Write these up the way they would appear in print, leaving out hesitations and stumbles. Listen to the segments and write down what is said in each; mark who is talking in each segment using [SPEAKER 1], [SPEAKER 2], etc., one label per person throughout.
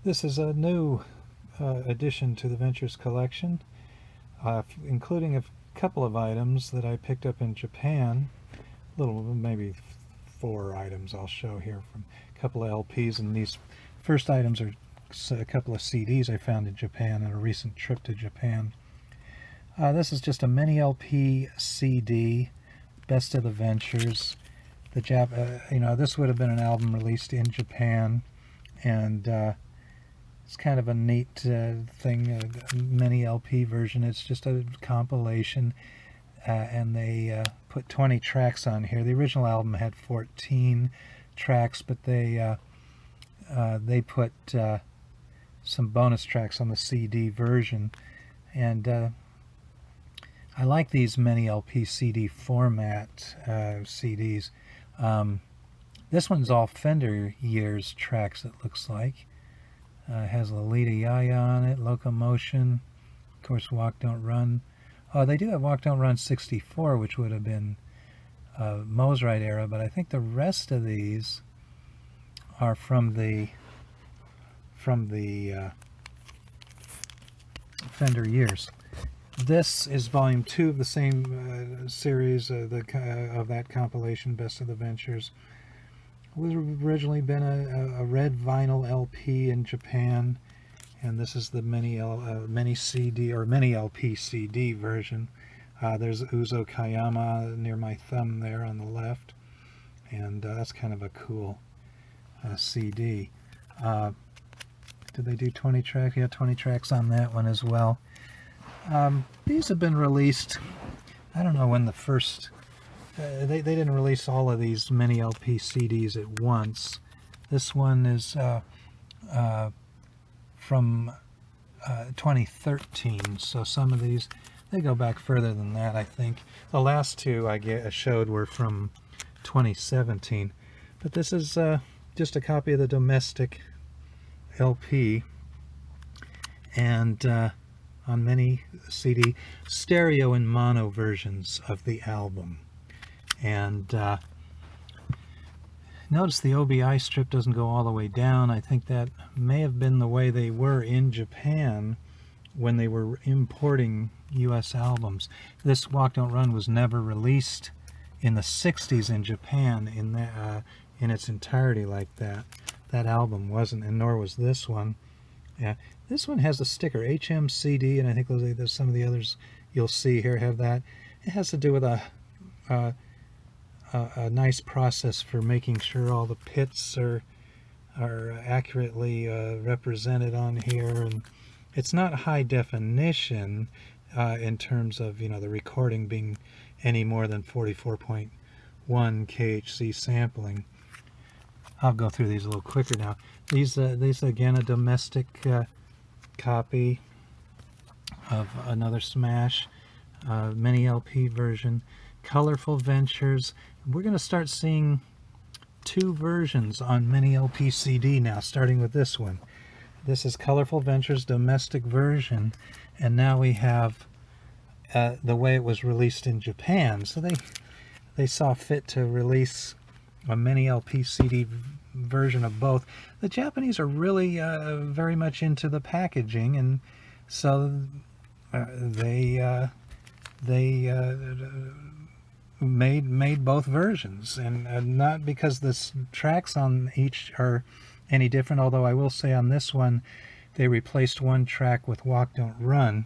[SPEAKER 1] This is a new addition to the Ventures collection, including a couple of items that I picked up in Japan. Maybe 4 items I'll show here from a couple of LPs, and these first items are a couple of CDs I found in Japan on a recent trip to Japan. This is just a mini LP CD, Best of the Ventures. This would have been an album released in Japan, and it's kind of a neat thing, a mini LP version. It's just a compilation, and they put 20 tracks on here. The original album had 14 tracks, but they put some bonus tracks on the CD version, and I like these mini LP CD format CDs. This one's all Fender Years tracks, it looks like. It has Lolita Yaya on it, Locomotion, of course Walk Don't Run. Oh, they do have Walk Don't Run 64, which would have been Mosrite era, but I think the rest of these are from the Fender Years. This is volume 2 of the same series of that compilation, Best of the Ventures. It was originally been a red vinyl LP in Japan, and this is the mini CD or mini LP CD version. There's Uzo Kayama near my thumb there on the left, and that's kind of a cool CD. Did they do 20 tracks? Yeah, 20 tracks on that one as well. These have been released, I don't know when the first, they didn't release all of these mini LP CDs at once. This one is from 2013, so some of these, they go back further than that, I think. The last two I showed were from 2017, but this is just a copy of the domestic LP, and on many CD stereo and mono versions of the album. And notice the OBI strip doesn't go all the way down. I think that may have been the way they were in Japan when they were importing US albums. This Walk Don't Run was never released in the 60s in Japan in its entirety like that. That album wasn't, and nor was this one. Yeah, this one has a sticker, HMCD, and I think there's some of the others you'll see here have that. It has to do with a nice process for making sure all the pits are accurately represented on here, and it's not high definition in terms of the recording being any more than 44.1 kHz sampling. I'll go through these a little quicker now. These again, a domestic copy of another smash mini LP version, Colorful Ventures. We're going to start seeing 2 versions on mini LP CD now, starting with this one. This is Colorful Ventures domestic version, and now we have the way it was released in Japan. So they saw fit to release a mini LP CD version of both. The Japanese are really very much into the packaging, and so they made both versions, and not because the tracks on each are any different, although I will say on this one they replaced one track with Walk Don't Run,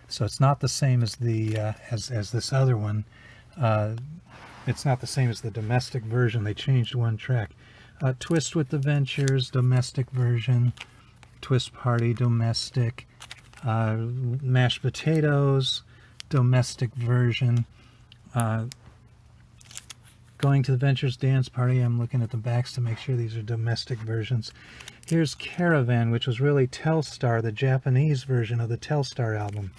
[SPEAKER 1] so it's not the same as the as this other one. It's not the same as the domestic version. They changed one track. Twist with the Ventures, domestic version. Twist Party, domestic. Mashed Potatoes, domestic version. Going to the Ventures Dance Party. I'm looking at the backs to make sure these are domestic versions. Here's Caravan, which was really Telstar, the Japanese version of the Telstar album,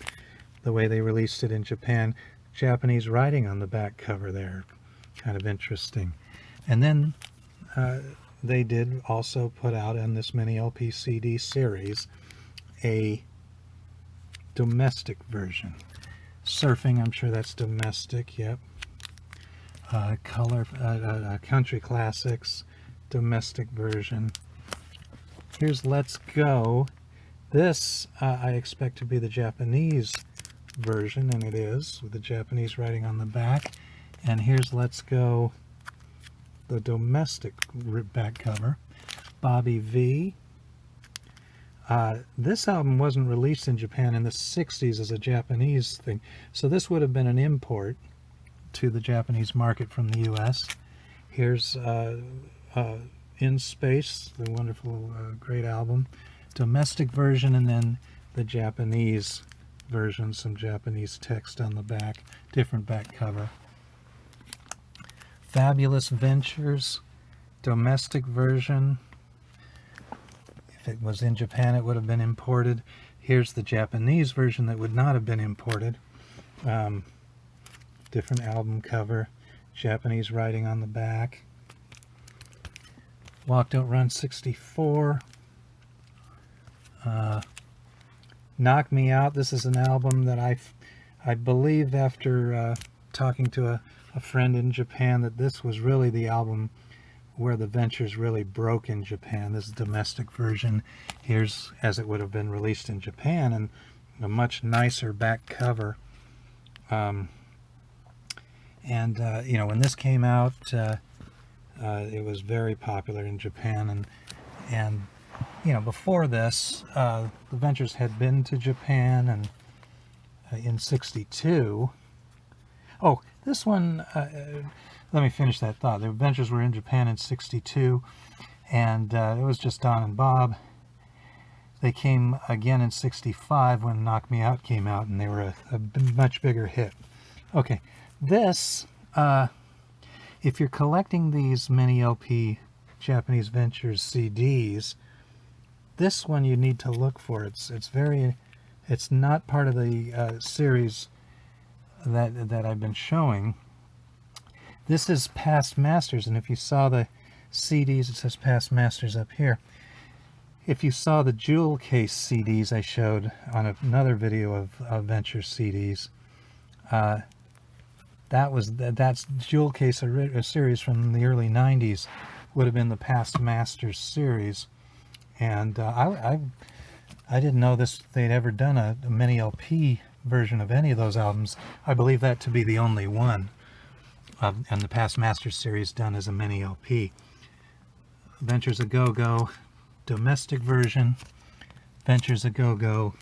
[SPEAKER 1] the way they released it in Japan. Japanese writing on the back cover there. Kind of interesting. And then they did also put out in this mini LP CD series a domestic version. Surfing, I'm sure that's domestic, yep. Country Classics, domestic version. Here's Let's Go. This I expect to be the Japanese version, and it is, with the Japanese writing on the back. And here's Let's Go, the domestic back cover. Bobby V. This album wasn't released in Japan in the 60s as a Japanese thing, so this would have been an import to the Japanese market from the US. Here's In Space, the wonderful, great album. Domestic version, and then the Japanese version, some Japanese text on the back, different back cover. Fabulous Ventures, domestic version. If it was in Japan, it would have been imported. Here's the Japanese version that would not have been imported. Different album cover, Japanese writing on the back. Walk Don't Run 64. Knock Me Out. This is an album that I believe, after talking to a friend in Japan, that this was really the album where the Ventures really broke in Japan. This is the domestic version. Here's as it would have been released in Japan, and a much nicer back cover. You know, when this came out, it was very popular in Japan, and you know, before this, the Ventures had been to Japan, and in '62. Oh, this one, let me finish that thought. The Ventures were in Japan in '62, and it was just Don and Bob. They came again in '65 when Knock Me Out came out, and they were a much bigger hit. Okay, this, if you're collecting these mini LP Japanese Ventures CDs, this one you need to look for. It's not part of the series that I've been showing. This is Past Masters, and if you saw the CDs, it says Past Masters up here. If you saw the jewel case CDs I showed on another video of Venture CDs, that's jewel case, a series from the early 90s, would have been the Past Masters series. And I didn't know they'd ever done a mini LP version of any of those albums. I believe that to be the only one, and the Past Masters series done as a mini LP. Ventures a Go-Go domestic version. Ventures a Go-Go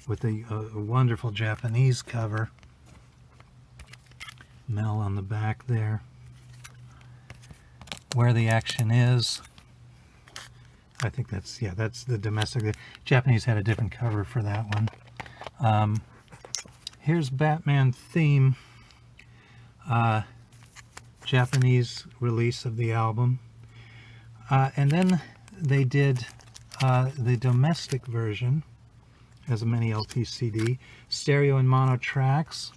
[SPEAKER 1] with a wonderful Japanese cover. Mel on the back there. Where the Action Is. I think that's the domestic. The Japanese had a different cover for that one. Here's Batman Theme, Japanese release of the album. And then they did the domestic version as a mini LP CD, stereo and mono tracks.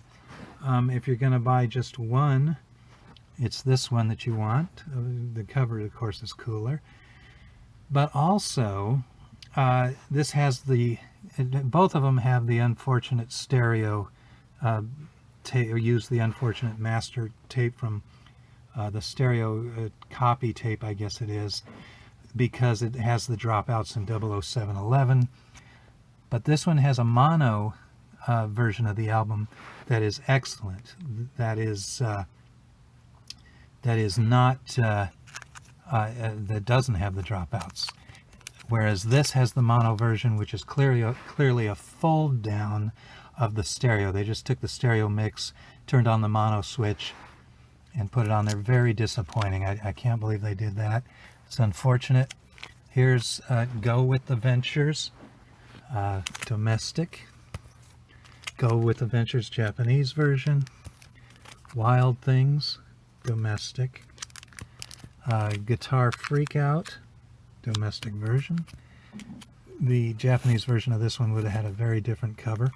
[SPEAKER 1] If you're going to buy just one, it's this one that you want. The cover, of course, is cooler. But also, this has both of them have the unfortunate stereo tape, or use the unfortunate master tape from the stereo copy tape, I guess it is, because it has the dropouts in 00711. But this one has a mono version of the album that is excellent. That doesn't have the dropouts, whereas this has the mono version, which is clearly a fold down of the stereo. They just took the stereo mix, turned on the mono switch, and put it on there. Very disappointing. I can't believe they did that. It's unfortunate. Here's Go With the Ventures, domestic. Go With the Ventures Japanese version. Wild Things, domestic. Guitar Freak Out, domestic version. The Japanese version of this one would have had a very different cover.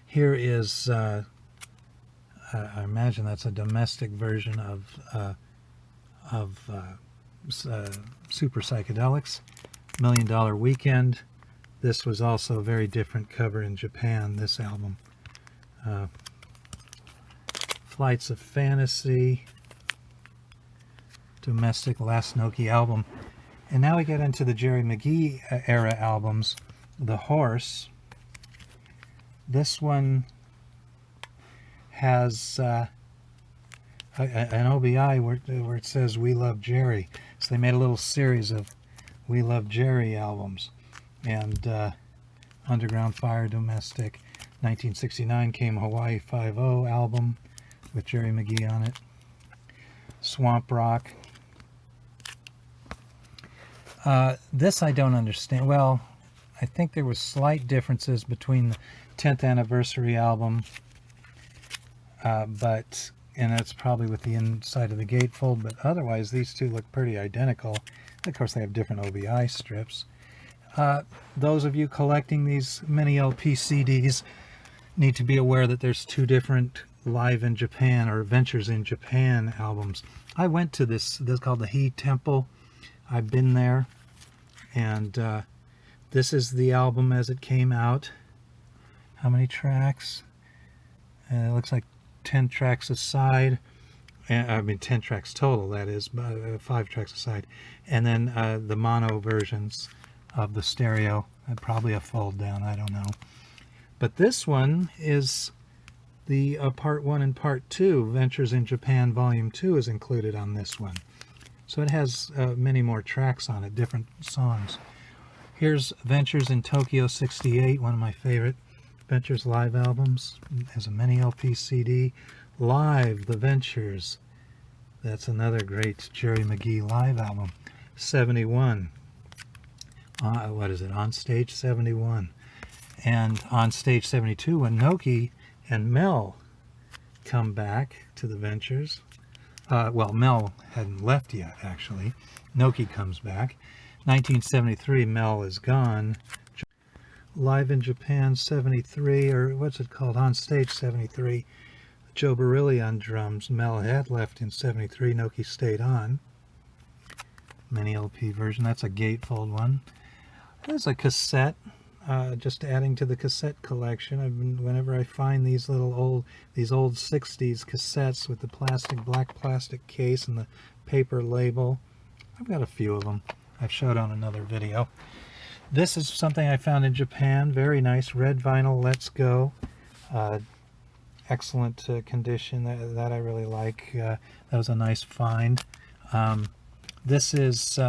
[SPEAKER 1] Here is, I imagine that's a domestic version of Super Psychedelics, $1 Million Weekend. This was also a very different cover in Japan, this album. Flights of Fantasy, domestic Last Noki album. And now we get into the Jerry McGee era albums. The Horse. This one has an OBI where it says "We Love Jerry." So they made a little series of "We Love Jerry" albums. And Underground Fire, Domestic. 1969 came Hawaii Five-0 album with Jerry McGee on it. Swamp Rock. This I don't understand. Well, I think there were slight differences between the 10th anniversary album, and that's probably with the inside of the gatefold, but otherwise these two look pretty identical. Of course, they have different OBI strips. Those of you collecting these mini LP CDs need to be aware that there's two different Live in Japan or Adventures in Japan albums. I went to this called the He Temple. I've been there, and this is the album as it came out. How many tracks? It looks like 10 tracks a side. I mean 10 tracks total, that is, 5 tracks a side. And then the mono versions of the stereo, probably a fold down, I don't know. But this one is the Part 1 and Part 2. Ventures in Japan Volume 2 is included on this one. So it has many more tracks on it, different songs. Here's Ventures in Tokyo 68, one of my favorite Ventures live albums. It has a mini LP CD. Live, The Ventures. That's another great Jerry McGee live album. 71. What is it? On Stage 71. And On Stage 72, when Noki and Mel come back to the Ventures. Well, Mel hadn't left yet, actually. Noki comes back. 1973, Mel is gone. Live in Japan 73, or what's it called? On Stage 73. Joe Barilli on drums. Mel had left in 73. Noki stayed on. Mini LP version. That's a gatefold one. There's a cassette. Just adding to the cassette collection. Whenever I find these old 60s cassettes with the black plastic case and the paper label, I've got a few of them. I've showed on another video. This is something I found in Japan. Very nice red vinyl. Let's Go. Excellent condition. That I really like. That was a nice find. This is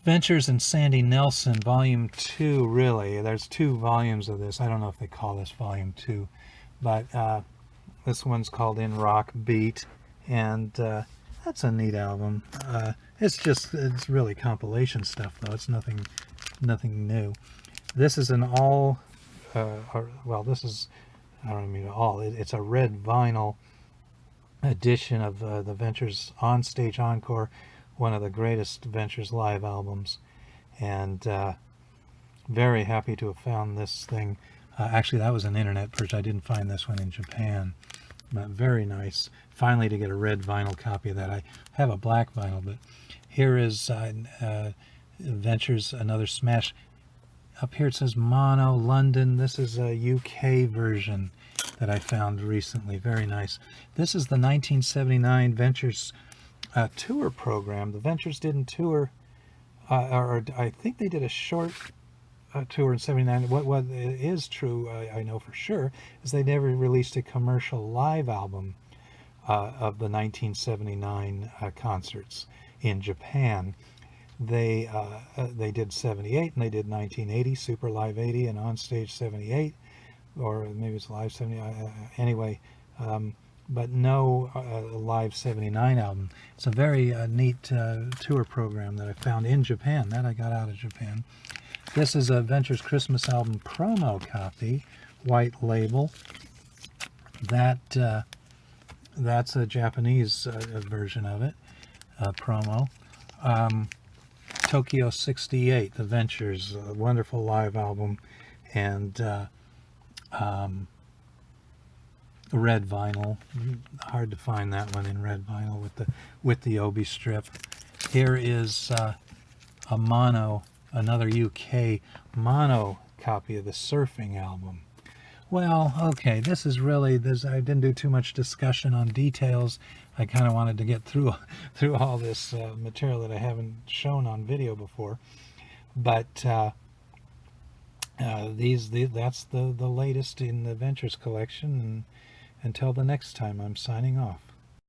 [SPEAKER 1] Ventures in Sandy Nelson, Volume 2, really. There's 2 volumes of this. I don't know if they call this Volume 2, but this one's called In Rock Beat, and that's a neat album. It's really compilation stuff, though. It's nothing new. This is an all, this is, I don't mean all, it's a red vinyl edition of the Ventures On Stage Encore, one of the greatest Ventures live albums, and very happy to have found this thing. Actually, that was an internet purchase. I didn't find this one in Japan, but very nice. Finally, to get a red vinyl copy of that. I have a black vinyl, but here is Ventures, another smash. Up here it says Mono London. This is a UK version that I found recently. Very nice. This is the 1979 Ventures tour program. The Ventures didn't tour, or I think they did a short tour in 79. What is true, I know for sure, is they never released a commercial live album of the 1979 concerts in Japan. They did 78 and they did 1980, Super Live 80 and On Stage 78, or maybe it's Live 70. Anyway, but no Live 79 album. It's a very neat tour program that I found in Japan, that I got out of Japan. This is a Ventures Christmas album promo copy, white label. That's a Japanese version of it, promo. Tokyo 68, the Ventures, a wonderful live album, and red vinyl. Hard to find that one in red vinyl with the Obi strip. Here is a mono, another UK mono copy of the Surfing album. Well, okay, this is really, I didn't do too much discussion on details. I kind of wanted to get through through all this material that I haven't shown on video before. But that's the latest in the Ventures collection. And until the next time, I'm signing off.